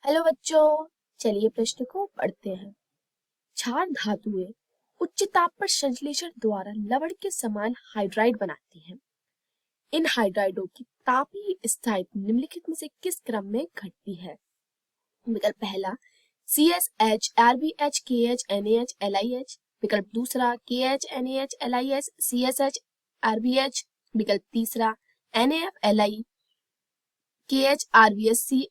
Hello बच्चों, चलिए प्रश्न को पढ़ते हैं। क्षार धातुएं उच्च ताप पर संश्लेषण द्वारा लवण के समान हाइड्राइड बनाती हैं। इन हाइड्राइडों की तापीय स्थायित्व निम्नलिखित में से किस क्रम में घटती है? विकल्प पहला CSH RBH KH NaH LiH। विकल्प दूसरा KH NaH LiH CSH RBH। विकल्प तीसरा NaF Li KH RBH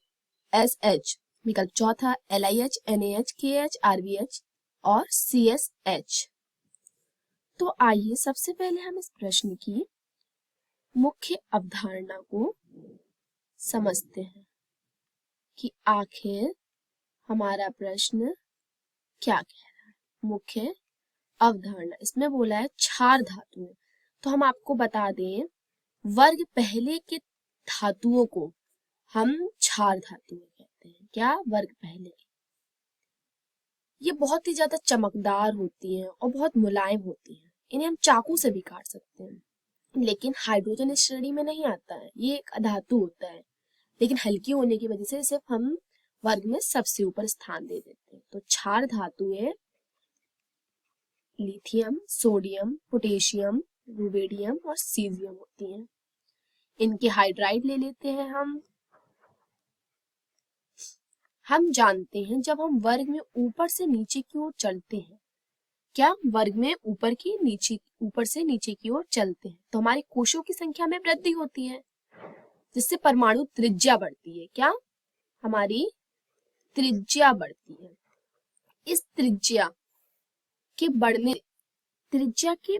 CSH। विकल्प चौथा LiH NaH KH RBH और CSH। तो आइए सबसे पहले हम इस प्रश्न की मुख्य अवधारणा को समझते हैं कि आखिर हमारा प्रश्न क्या कह रहा है। मुख्य अवधारणा इसमें बोला है क्षार धातुएं। तो हम आपको बता दें, वर्ग पहले के धातुओं को हम क्षार धातुएं कहते हैं। क्या? वर्ग पहले। ये बहुत ही ज्यादा चमकदार होती हैं और बहुत मुलायम होती हैं। इन्हें हम चाकू से भी काट सकते हैं, लेकिन हाइड्रोजन इस श्रेणी में नहीं आता है। ये एक अधातु होता है, लेकिन हल्की होने की वजह से सिर्फ हम वर्ग में सबसे ऊपर स्थान दे देते हैं। तो क्षार धातुएं लिथियम, सोडियम, पोटेशियम, रुबेडियम और सीजियम होती हैं। इनके हाइड्राइड ले लेते हैं हम जानते हैं जब हम वर्ग में ऊपर से नीचे की ओर चलते हैं, क्या वर्ग में ऊपर से नीचे की ओर चलते हैं, तो हमारे कोशों की संख्या में वृद्धि होती है, जिससे परमाणु त्रिज्या बढ़ती है। क्या? हमारी त्रिज्या बढ़ती है। इस त्रिज्या के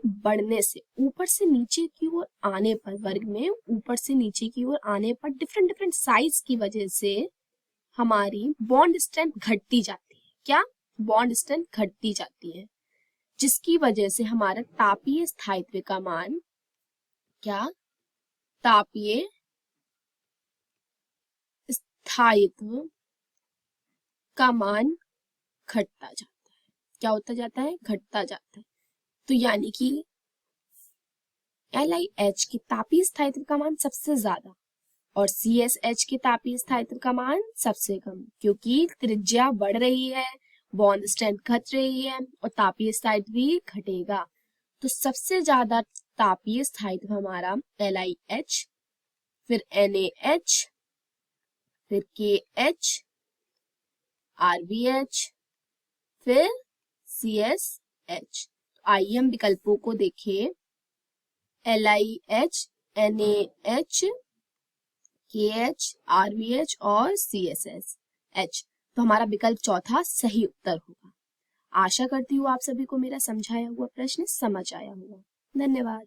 बढ़ने से ऊपर से नीचे की ओर आने पर, वर्ग में ऊपर से नीचे की ओर आने पर डिफरेंट साइज की वजह से हमारी बॉन्ड स्ट्रेंथ घटती जाती है। क्या? बॉन्ड स्ट्रेंथ घटती जाती है, जिसकी वजह से हमारा तापीय स्थायित्व का मान, क्या? तापीय स्थायित्व का मान घटता जाता है। क्या होता जाता है? घटता जाता है। तो यानी कि LiH की तापीय स्थायित्व का मान सबसे ज्यादा और CSH के तापीय स्थायित्व का मान सबसे कम, क्योंकि त्रिज्या बढ़ रही है, बॉन्ड स्ट्रेंथ घट रही है और तापीय स्थायित्व भी घटेगा। तो सबसे ज्यादा तापीय स्थायित्व हमारा LiH, फिर NaH, फिर KH, RBH, फिर CSH। तो आइए हम विकल्पों को देखें। LiH, NaH, KH, RBH और CSH। तो हमारा विकल्प चौथा सही उत्तर होगा। आशा करती हूँ आप सभी को मेरा समझाया हुआ प्रश्न समझ आया होगा। धन्यवाद।